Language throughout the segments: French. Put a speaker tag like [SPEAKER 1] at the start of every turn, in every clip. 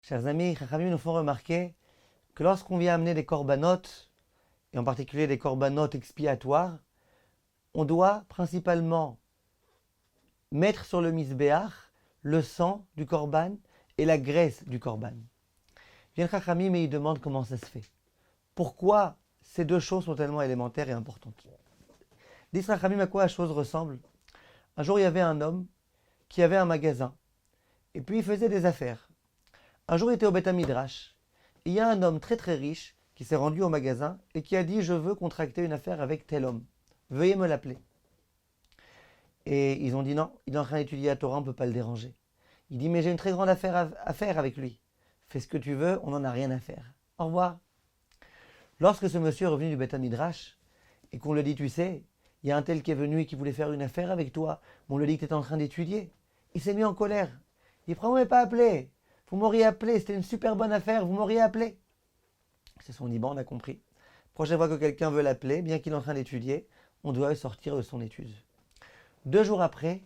[SPEAKER 1] Chers amis, Chachamim nous font remarquer que lorsqu'on vient amener des corbanotes, et en particulier des corbanotes expiatoires, on doit principalement mettre sur le misbéach le sang du korban et la graisse du korban. Vient Chachamim et il demande comment ça se fait. Pourquoi ces deux choses sont tellement élémentaires et importantes. Dis Chachamim à quoi la chose ressemble. Un jour il y avait un homme qui avait un magasin et puis il faisait des affaires. Un jour il était au Beth Midrash. Il y a un homme très très riche qui s'est rendu au magasin et qui a dit: je veux contracter une affaire avec tel homme. Veuillez me l'appeler. Et ils ont dit non, il est en train d'étudier la Torah, on ne peut pas le déranger. Il dit: mais j'ai une très grande affaire à faire avec lui. Fais ce que tu veux, on n'en a rien à faire. Au revoir. Lorsque ce monsieur est revenu du Beth Midrash et qu'on lui dit: tu sais, il y a un tel qui est venu et qui voulait faire une affaire avec toi, mais on lui dit que tu es en train d'étudier. Il s'est mis en colère. Il dit: pourquoi vous ne m'avez pas appelé? Vous m'auriez appelé, c'était une super bonne affaire, vous m'auriez appelé. C'est son dit: bon, on a compris. Prochaine fois que quelqu'un veut l'appeler, bien qu'il est en train d'étudier, on doit sortir de son étude. 2 jours après,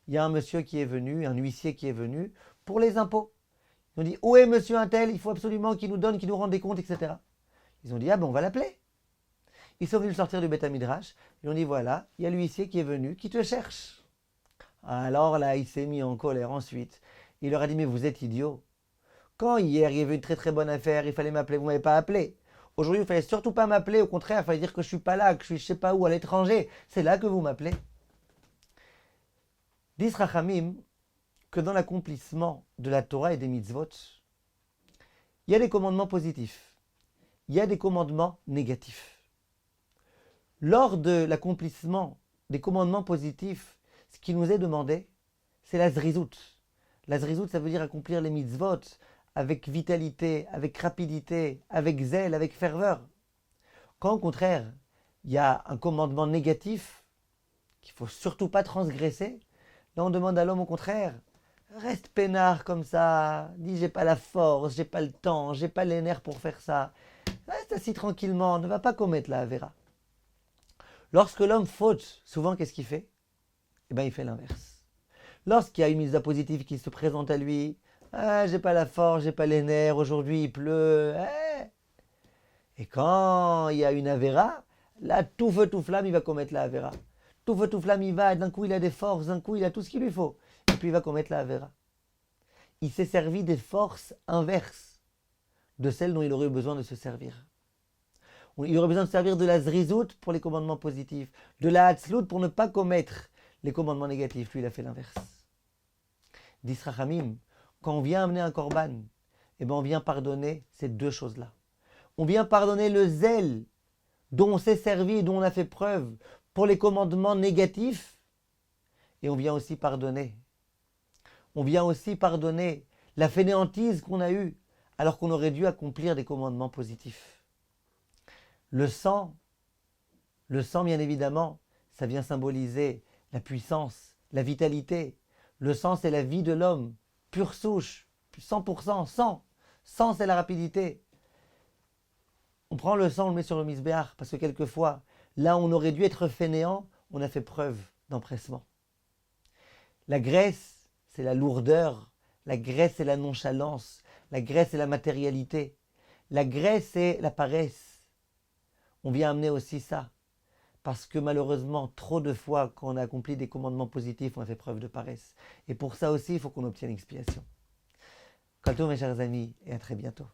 [SPEAKER 1] il y a un monsieur qui est venu, un huissier qui est venu pour les impôts. Ils ont dit: où est monsieur Untel? Il faut absolument qu'il nous donne, qu'il nous rende des comptes, etc. Ils ont dit: ah ben on va l'appeler. Ils sont venus le sortir du Beth Midrash. Ils ont dit: voilà, il y a l'huissier qui est venu, qui te cherche. Alors là, il s'est mis en colère ensuite. Il leur a dit: mais vous êtes idiots. Quand hier, il y avait une très très bonne affaire, il fallait m'appeler, vous ne m'avez pas appelé. Aujourd'hui, il ne fallait surtout pas m'appeler, au contraire, il fallait dire que je ne suis pas là, que je suis je ne sais pas où, à l'étranger. C'est là que vous m'appelez. Dis Rachamim que dans l'accomplissement de la Torah et des mitzvot, il y a des commandements positifs, il y a des commandements négatifs. Lors de l'accomplissement des commandements positifs, ce qui nous est demandé, c'est la zrizout. La zrizout, ça veut dire accomplir les mitzvot avec vitalité, avec rapidité, avec zèle, avec ferveur. Quand au contraire, il y a un commandement négatif qu'il ne faut surtout pas transgresser, là on demande à l'homme au contraire: reste peinard comme ça, dis j'ai pas la force, j'ai pas le temps, j'ai pas les nerfs pour faire ça. Reste assis tranquillement, ne va pas commettre la Avera. Lorsque l'homme faute, souvent qu'est-ce qu'il fait? Eh bien il fait l'inverse. Lorsqu'il y a une mitzvah positive qui se présente à lui: ah, j'ai pas la force, j'ai pas les nerfs, aujourd'hui il pleut. Et quand il y a une Avera, là tout feu tout flamme il va commettre la Avera. Tout feu tout flamme il va, d'un coup il a des forces, d'un coup il a tout ce qu'il lui faut. Et puis il va commettre la Avera. Il s'est servi des forces inverses de celles dont il aurait besoin de se servir. Il aurait besoin de se servir de la zrizout pour les commandements positifs, de la hatzlout pour ne pas commettre les commandements négatifs. Lui, il a fait l'inverse. Dis Rachamim, quand on vient amener un korban, eh ben on vient pardonner ces deux choses-là. On vient pardonner le zèle dont on s'est servi et dont on a fait preuve pour les commandements négatifs, et on vient aussi pardonner. On vient aussi pardonner la fainéantise qu'on a eue alors qu'on aurait dû accomplir des commandements positifs. Le sang bien évidemment, ça vient symboliser la puissance, la vitalité. Le sang, c'est la vie de l'homme, pure souche, 100%, sang. Sang, c'est la rapidité. On prend le sang, on le met sur le misbéach, parce que quelquefois, là où on aurait dû être fainéant, on a fait preuve d'empressement. La graisse, c'est la lourdeur. La graisse, c'est la nonchalance. La graisse, c'est la matérialité. La graisse, c'est la paresse. On vient amener aussi ça. Parce que malheureusement, trop de fois, quand on a accompli des commandements positifs, on a fait preuve de paresse. Et pour ça aussi, il faut qu'on obtienne expiation. Kol tov mes chers amis, et à très bientôt.